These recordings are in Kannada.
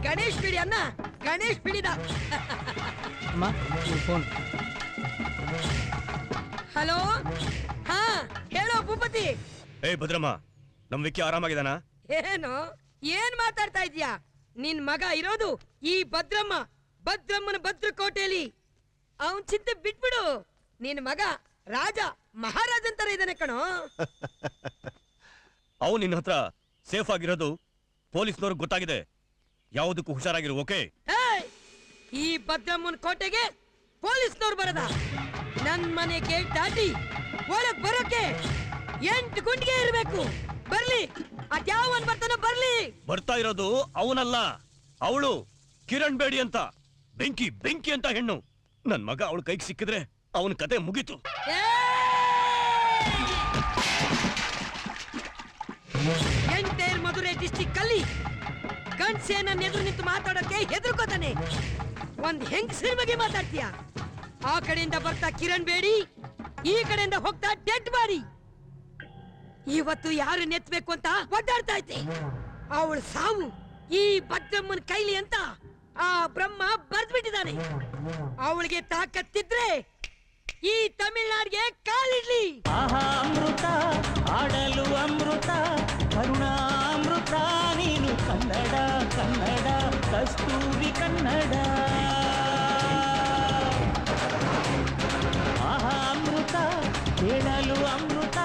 ಗಣೇಶ್ ಬಿಡಿ ಅನ್ನ, ಗಣೇಶ್ ಬಿಡಿದ. ಹಲೋ, ಹಾ ಹೇಳೋ ಭೂಪತಿ. ಏ ಭದ್ರಮ್ಮ, ನಮ್ ವಿಕ್ಕಿ ಆರಾಮಾಗಿದಾನ? ಏನು ಏನ್ ಮಾತಾಡ್ತಾ ಇದ್ಯಾ? ನಿನ್ ಮಗ ಇರೋದು ಈ ಭದ್ರಮ್ಮನ ಭದ್ರಕೋಟೆಯಲ್ಲಿ. ಅವನ್ ಚಿಂತೆ ಬಿಟ್ಬಿಡು. ನಿನ್ ಮಗ ರಾಜ ಮಹಾರಾಜನ್ ತರ ಇದ್ದಾನೆ ಕಣೋ. ಅವ್ ನಿನ್ನ ಹತ್ರ ಸೇಫ್ ಆಗಿರೋದು ಪೊಲೀಸ್ನವ್ರಿಗೆ ಗೊತ್ತಾಗಿದೆ. ಯಾವುದಕ್ಕೂ ಹುಷಾರಾಗಿರು, ಓಕೆ? ಈ ಭದ್ರಮ್ಮನ ಕೋಟೆಗೆ ಪೊಲೀಸ್ನವ್ರು ಬರದ? ನನ್ ಮನೆ ಗೇಟ್ ದಾಟಿ ಒಳಗ್ ಬರೋಕೆ 8 ಗುಂಡಿಗೆ ಇರ್ಬೇಕು. ಬರ್ಲಿ, ಅದ್ಯಾವನ್ ಬರ್ತಾನೋ ಬರ್ಲಿ. ಬರ್ತಾ ಇರೋದು ಅವನಲ್ಲ, ಅವಳು ಕಿರಣ್ ಬೇಡಿ ಅಂತ, ಬೆಂಕಿ ಬೆಂಕಿ ಅಂತ ಹೆಣ್ಣು. ನನ್ ಮಗ ಅವಳ ಕೈಗೆ ಸಿಕ್ಕಿದ್ರೆ ಅವನ ಕತೆ ಮುಗೀತು. ಎಂಟೈರ್ ಮಧುರೈ ಡಿಸ್ಟಿಕ್ ಅಲ್ಲಿ ಗಂಡ್ಸೇನ ಎದುರು ನಿಂತು ಮಾತಾಡೋಕೆ ಹೆದರ್ಕೋತಾನೆ. ಒಂದ್ ಹೆಂಗಸರ ಬಗ್ಗೆ ಮಾತಾಡ್ತೀಯ? ಆ ಕಡೆಯಿಂದ ಬರ್ತಾ ಕಿರಣ್ ಬೇಡಿ, ಈ ಕಡೆಯಿಂದ ಹೋಗ್ತಾ ಡೆಡ್ ಬಾಡಿ. ಇವತ್ತು ಯಾರು ನೆತ್ಬೇಕು ಅಂತ ಒದ್ದಾಡ್ತಾ ಐತೆ. ಅವಳ ಸಾವು ಈ ಭದ್ರಮ್ಮನ ಕೈಲಿ ಅಂತ ಆ ಬ್ರಹ್ಮ ಬರ್ದ್ಬಿಟ್ಟಿದ್ದಾನೆ. ಅವಳಿಗೆ ತಾಕತ್ತಿದ್ರೆ ಈ ತಮಿಳ್ನಾಡಿಗೆ ಕಾಲಿಡ್ಲಿ. ಅಮೃತ ಆಡಲು ಅಮೃತ, ಕರುಣಾಮೃತ ನೀನು, ಕನ್ನಡ ಕನ್ನಡ ಕಸ್ತೂರಿ ಕನ್ನಡ. ಅಮೃತ ಹೇಳಲು ಅಮೃತ,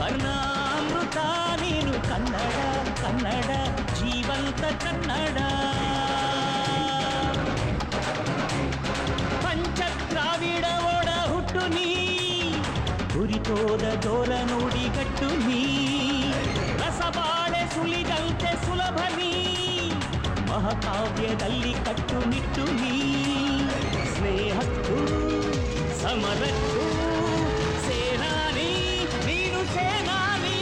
ಕರುಣಾಮೃತ ನೀನು, ಕನ್ನಡ ಕನ್ನಡ ಜೀವಂತ ಕನ್ನಡ. ಪಂಚದ್ರಾವಿಡ ಓಡ ಹುಟ್ಟು ನೀ, ಹುರಿತೋದ ಜೋರ ನೋಡಿ ಗಟ್ಟು ನೀ, ರಸಬಾಳೆ ಸುಲಿದಂತೆ ಸುಲಭ ನೀ, ಮಹಾಕಾವ್ಯದಲ್ಲಿ ಕಟ್ಟುನಿಟ್ಟು ನೀ, ಸ್ನೇಹಕ್ಕೂ ಸಮರಕ್ಕೂ ಸೇನಾನಿ ನೀನು, ಸೇನಾನಿ.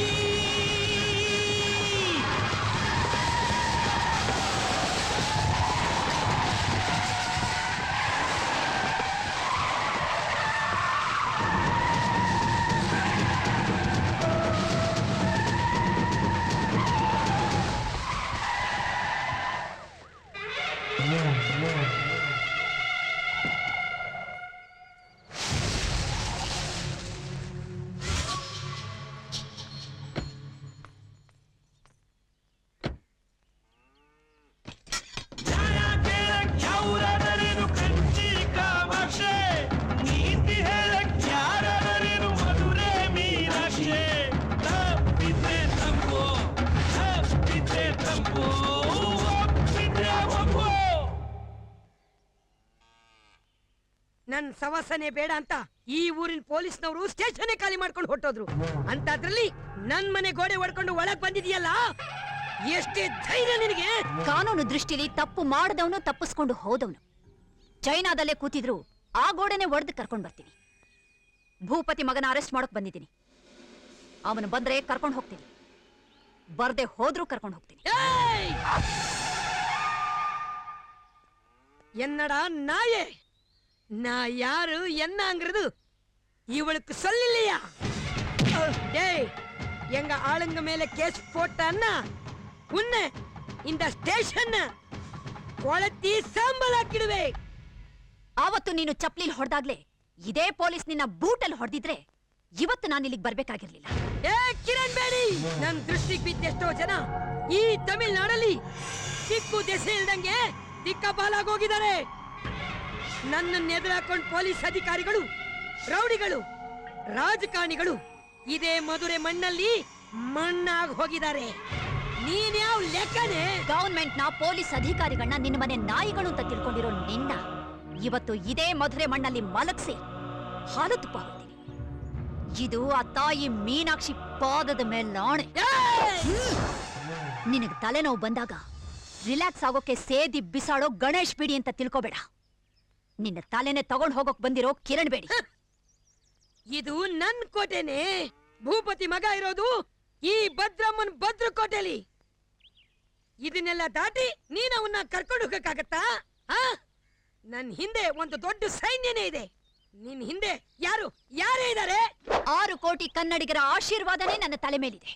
ನನ್ ಸವಾಸನೆ ಬೇಡ ಅಂತ ಈ ಊರಿನ ಪೊಲೀಸ್ನವರು ಸ್ಟೇಷನ್ ಖಾಲಿ ಮಾಡ್ಕೊಂಡು ಹೊಟ್ಟೋದ್ರು. ಅಂತದ್ರಲ್ಲಿ ನನ್ ಮನೆ ಗೋಡೆ ಹೊಡ್ಕೊಂಡು ಒಳಗ್ ಬಂದಿದೆಯಲ್ಲ, ಎಷ್ಟೇ ಧೈರ್ಯ ನಿನಗೆ? ಕಾನೂನು ದೃಷ್ಟಿಲಿ ತಪ್ಪು ಮಾಡದವನು ತಪ್ಪಿಸ್ಕೊಂಡು ಹೋದವನು ಚೈನಾದಲ್ಲೇ ಕೂತಿದ್ರು ಆ ಗೋಡೆನೆ ಒಡೆದು ಕರ್ಕೊಂಡ್ ಬರ್ತೀನಿ. ಭೂಪತಿ ಮಗನ ಅರೆಸ್ಟ್ ಮಾಡಕ್ ಬಂದಿದ್ದೀನಿ. ಅವನು ಬಂದ್ರೆ ಕರ್ಕೊಂಡು ಹೋಗ್ತೀನಿ, ಬರ್ದೆ ಹೋದ್ರೂ ಕರ್ಕೊಂಡು ಹೋಗ್ತೀನಿ. என்னடா நாயே, நான் யாரு என்னங்கிறது இவளுக்கு சொல்லலையா? டேய், எங்க ஆளுங்க மேல கேஸ் போட்டான்னா உன்னை இந்த ಸ್ಟೇಷನ್ ಕೊಳತಿ ಸಾಂಬಲಾಕಿಡುವೆ. ಆವತ್ತು ನೀನು ಚಪ್ಲಿಲ್ ಹೊಡೆದಾಗ್ಲೇ ಇದೇ ಪೊಲೀಸ್ ನಿನ್ನ ಬೂಟಲ್ಲಿ ಹೊಡೆದಿದ್ರೆ ಇವತ್ತು ನಾನು ಇಲ್ಲಿಗೆ ಬರ್ಬೇಕಾಗಿರ್ಲಿಲ್ಲ. ಏ ಕಿರಣ್ ಬೇಡಿ, ನನ್ನ ದೃಷ್ಟಿಗೆ ಬಿದ್ದೆಷ್ಟೋ ಜನ ಈ ತಮಿಳ್ನಾಡಲ್ಲಿ ದಿಕ್ಕು ದೆಸೆ ಇಲ್ದಂಗೆ ದಿಕ್ಕಪಾಲಾಗೋಗಿದ್ದಾರೆ. ನನ್ನನ್ನು ಎದುರಾಕೊಂಡು ಪೊಲೀಸ್ ಅಧಿಕಾರಿಗಳು, ರೌಡಿಗಳು, ರಾಜಕಾರಣಿಗಳು ಇದೇ ಮಧುರೆ ಮಣ್ಣಲ್ಲಿ ಮಣ್ಣಾಗಿ ಹೋಗಿದ್ದಾರೆ. ನೀನ್ ಯಾವ ಲೆಕ್ಕನೆ? ಗವರ್ಮೆಂಟ್ ನ ಪೊಲೀಸ್ ಅಧಿಕಾರಿಗಳನ್ನ ನಿನ್ನ ಮನೆ ನಾಯಿಗಳು ಅಂತ ತಿಳ್ಕೊಂಡಿರೋ ನಿನ್ನ ಇವತ್ತು ಇದೇ ಮಧುರೆ ಮಣ್ಣಲ್ಲಿ ಮಲಗಿಸಿ ಹಾಲು ತುಪ್ಪ ಹೊಡ್ತೀನಿ. ಇದು ಆ ತಾಯಿ ಮೀನಾಕ್ಷಿ ಪಾದದ ಮೇಲಾಣೆ. ನಿನಗೆ ತಲೆನೋವು ಬಂದಾಗ ರಿಲ್ಯಾಕ್ಸ್ ಆಗೋಕೆ ಸೇದಿ ಬಿಸಾಡೋ ಗಣೇಶ್ ಬಿಡಿ ಅಂತ ತಿಳ್ಕೋಬೇಡ. ನಿನ್ನ ತಲೆನೆ ತಗೊಂಡು ಹೋಗೋಕ್ ಬಂದಿರೋ ಕಿರಣ್ ಬೇಡಿ. ಇದು ನನ್ ಕೋಟೆನೆ. ಭೂಪತಿ ಮಗ ಇರೋದು ಈ ಭದ್ರಮ್ಮನ್ ಭದ್ರಕೋಟೆಲಿ. ಇದನ್ನೆಲ್ಲ ದಾಟಿ ನೀನ್ ಅವನ್ನ ಕರ್ಕೊಂಡು ಹೋಗಕ್ಕಾಗತ್ತಾ? ನನ್ ಹಿಂದೆ ಒಂದು ದೊಡ್ಡ ಸೈನ್ಯನೇ ಇದೆ. ನಿನ್ ಹಿಂದೆ ಯಾರೇ ಇದ್ದಾರೆ? 6 ಕೋಟಿ ಕನ್ನಡಿಗರ ಆಶೀರ್ವಾದನೇ ನನ್ನ ತಲೆ ಮೇಲಿದೆ.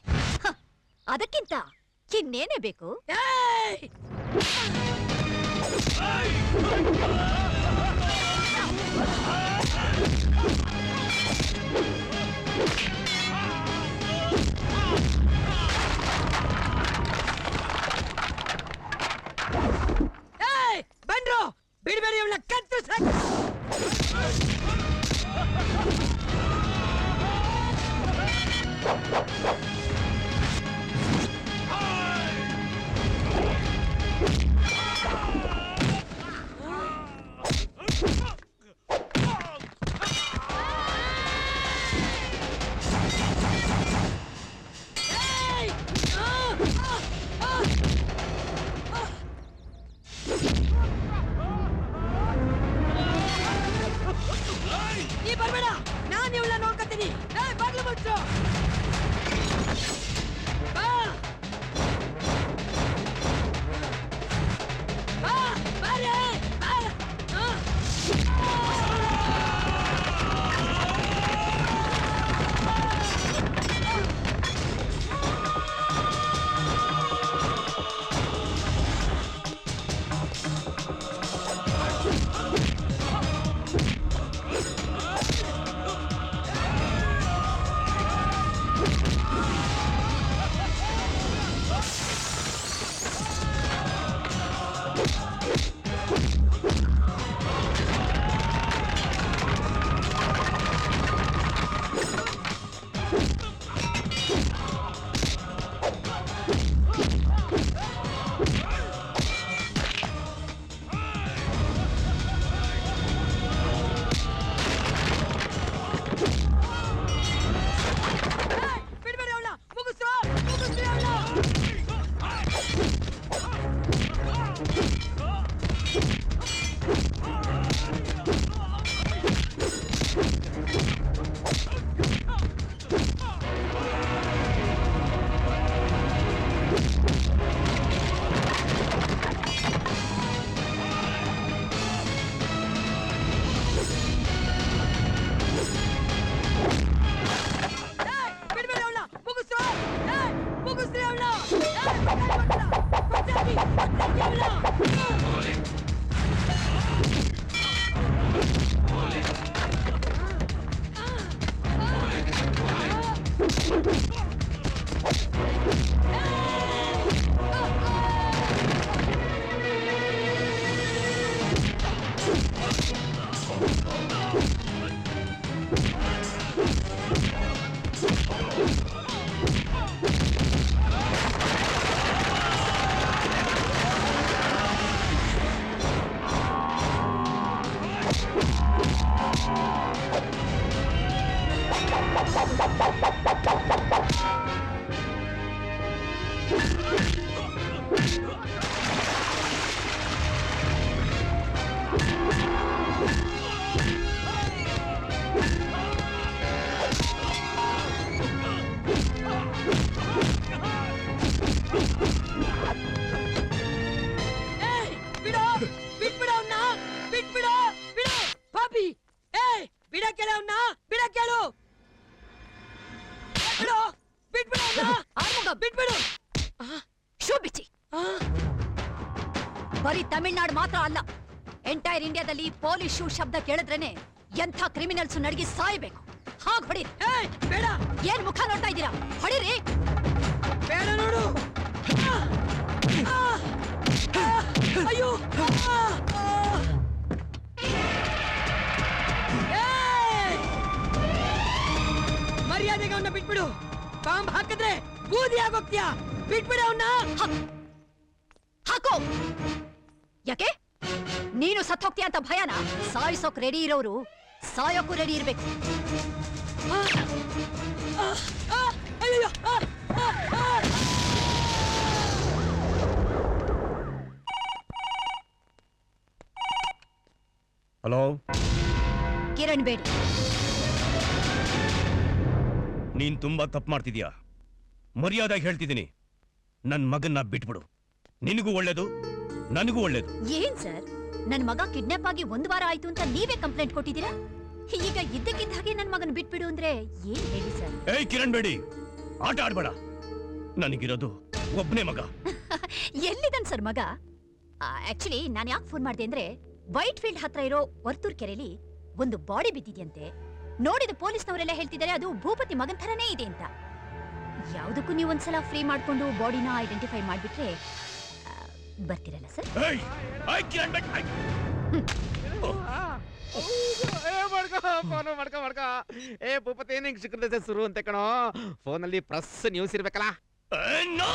ಅದಕ್ಕಿಂತ ಇನ್ನೇನೇ ಬೇಕು? ಬಂದ್ರು ಬಿಡಬೇಡಿ ಅವಳ ಕತ್ತು ಸಾಕು. ನೀ ಬರ್ಬೇಡ, ನಾನು ಇವಳನ್ನ ನೋಡ್ಕೊತೀನಿ. ಬಾಗ್ಲು ಮುಚ್ಚು. ಬಾ ಬಾ ಬಾರೆ ಬಾ. ಬರೀ ತಮಿಳ್ನಾಡು ಮಾತ್ರ ಅಲ್ಲ, ಎಂಟೈರ್ ಇಂಡಿಯಾದಲ್ಲಿ ಪೊಲೀಸ್ ಶೂ ಶಬ್ದ ಕೇಳಿದ್ರೇನೆ ಎಂಥ ಕ್ರಿಮಿನಲ್ಸ್ ನಡಗಿ ಸಾಯ್ಬೇಕು. ಹಾಗ್ ಹೊಡಿರಿ. ಬೇಡ. ಏನ್ ಮುಖ ನೋಡ್ತಾ ಇದ್ದೀರಾ? ಹೊಡಿರಿ. ಬೇಡ ನೋಡು. ಅಯ್ಯೋ. ಮರ್ಯಾದೆಗೆ ಅವನ್ನ ಬಿಟ್ಬಿಡು. ಬಾಂಬ್ ಹಾಕಿದ್ರೆ ಬೂದಿ ಆಗೋಗ್ತೀಯಾ. ಬಿಟ್ಬಿಡು ಅವನ್ನ. ಹಾಕೋ. ಯಾಕೆ? ನೀನು ಸತ್ತೋಗ್ತೀಯ ಅಂತ ಭಯನ? ಸಾಯಿಸೋಕ್ ರೆಡಿ ಇರೋರು ಸಾಯೋಕ್ಕೂ ರೆಡಿ ಇರ್ಬೇಕು. ಹಲೋ, ಕಿರಣ್ ಬೇಡಿ. ನೀನ್ ತುಂಬಾ ತಪ್ಪು ಮಾಡ್ತಿದ್ಯಾ. ಮರ್ಯಾದಾಗಿ ಹೇಳ್ತಿದ್ದೀನಿ, ನನ್ ಮಗನ್ನ ಬಿಟ್ಬಿಡು. ನಿನಗೂ ಒಳ್ಳೇದು, ನನಗೂ ಒಳ್ಳೇದು. ಏನ್ ಸರ್, ನನ್ ಮಗ ಕಿಡ್ನಾಪ್ ಆಗಿ 1 ವಾರ ಆಯ್ತು ಅಂತ ನೀವೇ ಕಂಪ್ಲೇಂಟ್ ಕೊಟ್ಟಿದ್ದೀರಾ? ಈಗ ಇದ್ದಕ್ಕಿದ್ದ ಹಾಗೆ ನನ್ ಮಗನ್ ಬಿಟ್ಬಿಡು ಅಂದ್ರೆ ಏನ್ ಹೇಳಿ ಸರ್? ಏಯ್ ಕಿರಣ್ ಬೇಡಿ, ಆಟ ಆಡ್ಬೇಡ. ನನಗಿರೋದು ಒಬ್ನೇ ಮಗ. ಎಲ್ಲಿದನ್ ಸರ್ ಮಗ? ಆಕ್ಚುಲಿ ನಾನು ಯಾಕೆ ಫೋನ್ ಮಾಡಿದೆ ಅಂದ್ರೆ ವೈಟ್ ಫೀಲ್ಡ್ ಹತ್ರ ಇರೋ ವರ್ತೂರ್ ಕೆರೆಯಲ್ಲಿ ಒಂದು ಬಾಡಿ ಬಿದ್ದಿದ್ಯಂತೆ. ನೋಡಿದ ಪೊಲೀಸ್ನವರೆಲ್ಲ ಹೇಳ್ತಿದ್ದಾರೆ ಅದು ಭೂಪತಿ ಮಗನ್ ಥರನೇ ಇದೆ ಅಂತ. ಯಾವುದಕ್ಕೂ ನೀವು ಒಂದ್ಸಲ ಫ್ರೀ ಮಾಡ್ಕೊಂಡು ಬಾಡಿನ ಐಡೆಂಟಿಫೈ ಮಾಡ್ಬಿಟ್ರೆ ಬರ್ತೀರಲ್ಲ ಸರ್? ಏಯ್ ಐ ಕಿರಣ್ ಬೇಡಿ, ಮಾಡ್ಕೊ ಏ ಭೂಪತಿ ನಿಂಗೆ ಸಿಕ್ಕದ ಶುರು ಅಂತ ಕಣೋ. ಫೋನಲ್ಲಿ ಪ್ರೆಸ್ ನ್ಯೂಸ್ ಇರ್ಬೇಕಲ್ಲ. ನೋ.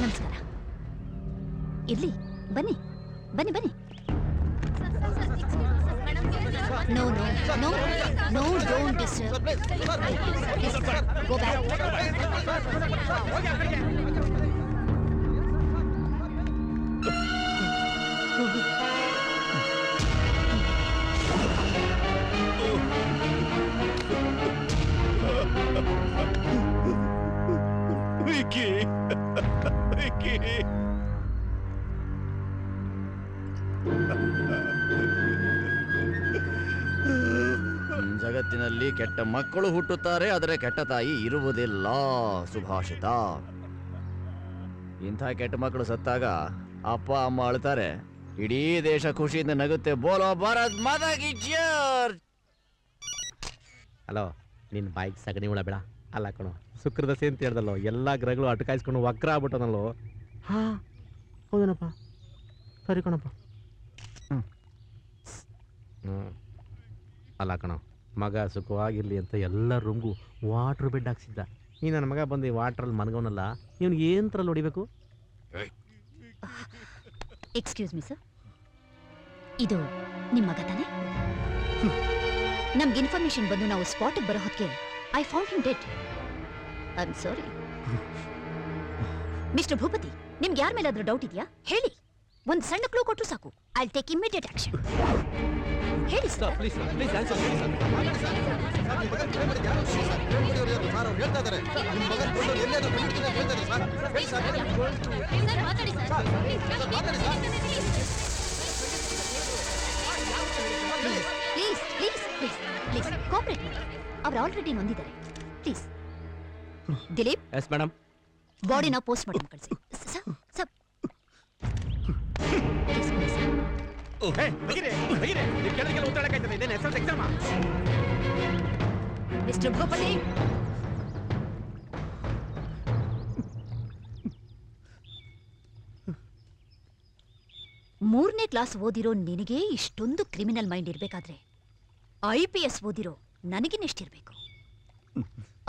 ನಮಸ್ಕಾರ. ಇರ್ಲಿ, ಬನ್ನಿ ಬನ್ನಿ ಬನ್ನಿ. No, no, no, no, don't disturb. Please, go back. Vicky, Vicky. ಜಗತ್ತಿನಲ್ಲಿ ಕೆಟ್ಟ ಮಕ್ಕಳು ಹುಟ್ಟುತ್ತಾರೆ, ಆದರೆ ಕೆಟ್ಟ ತಾಯಿ ಇರುವುದಿಲ್ಲ. ಸುಭಾಷಿತ. ಇಂಥ ಕೆಟ್ಟ ಮಕ್ಕಳು ಸತ್ತಾಗ ಅಪ್ಪ ಅಮ್ಮ ಅಳ್ತಾರೆ, ಇಡೀ ದೇಶ ಖುಷಿಯಿಂದ ನಗುತ್ತೆ. ಬೋಲೋ ಭಾರತ್ ಮಾತಾ ಕಿ ಜೈ. ಹಲೋ, ನಿನ್ನ ಬಾಯಿಗೆ ಸಗಣಿ ಹುಳ ಬೇಡ. ಅಲ್ಲ ಕಣೋ, ಶುಕ್ರದಶೆ ಅಂತ ಹೇಳ್ದಲ್ಲೋ, ಎಲ್ಲ ಗ್ರಹಗಳು ಅಟಕಾಯಿಸ್ಕೊಂಡು ವಕ್ರ ಆಗ್ಬಿಟ್ಟನಲ್ಲೋ. ಹಾ ಹೌದೇನಪ್ಪ, ಸರಿ ಕಣಪ್ಪ. ಅಲ್ಲ ಕಣೋ, ಮಗ ಸುಖವಾಗಿರ್ಲಿ ಅಂತ ಎಲ್ಲ ರೂಮ್ಗೂ ವಾಟ್ರ್ ಬೆಡ್ ಹಾಕ್ಸಿದ್ದ. ಈ ನನ್ನ ಮಗ ಬಂದು ವಾಟ್ರಲ್ಲಿ ಮನ್ಗವನಲ್ಲ, ಇವ್ನಿಗೆ ಏನು ಥರಲ್ಲಿ ಹೊಡಿಬೇಕು? ಎಕ್ಸ್ಕ್ಯೂಸ್ ಮಿ ಸರ್, ಇದು ನಿಮ್ಮ ಮಗ ತಾನೆ? ನಮ್ಗೆ ಇನ್ಫಾರ್ಮೇಶನ್ ಬಂದು ನಾವು ಸ್ಪಾಟ್ಗೆ ಬರೋ ಹೊತ್ತಿಗೆ I found him dead. I am sorry. Mister Bhupathi, ನಿಮ್ಗೆ ಯಾರ ಮೇಲಾದ್ರೂ ಡೌಟ್ ಇದೆಯಾ? ಹೇಳಿ. ಒಂದು ಸಣ್ಣ ಕ್ಲೂ ಕೊಟ್ಟರು ಸಾಕು. I will take immediate action. ಹೇಳಿ sir. Please please please please cooperate ಮಾಡಿ. ಅವ್ರು ಆಲ್ರೆಡಿ ನೊಂದಿದ್ದಾರೆ. ಪ್ಲೀಸ್ ದಿಲೀಪ್. Yes madam. ಬಾಡಿನ ಪೋಸ್ಟ್ ಮಾಡಿ ಕಳಿಸಿ. ಸರ್ ಸರ್ ಮಿಸ್ಟರ್ ಭೂಪತಿ, ಮೂರನೇ ಕ್ಲಾಸ್ ಓದಿರೋ ನಿನಗೆ ಇಷ್ಟೊಂದು ಕ್ರಿಮಿನಲ್ ಮೈಂಡ್ ಇರ್ಬೇಕಾದ್ರೆ IPS ಓದಿರೋ ನನಗಿನ್ನೆಷ್ಟಿರ್ಬೇಕು?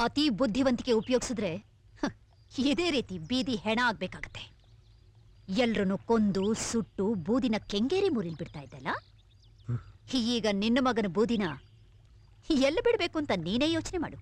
ಅತಿ ಬುದ್ಧಿವಂತಿಕೆ ಉಪಯೋಗಿಸಿದ್ರೆ ಇದೇ ರೀತಿ ಬೀದಿ ಹೆಣ ಆಗ್ಬೇಕಾಗತ್ತೆ. ಎಲ್ರನ್ನು ಕೊಂದು ಸುಟ್ಟು ಬೂದಿನ ಕೆಂಗೇರಿ ಮೂರಿಲ್ ಬಿಡ್ತಾ ಇದ್ದಲ್ಲ, ಈಗ ನಿನ್ನ ಮಗನ ಬೂದಿನ ಎಲ್ಲಿ ಬಿಡ್ಬೇಕು ಅಂತ ನೀನೇ ಯೋಚನೆ ಮಾಡು.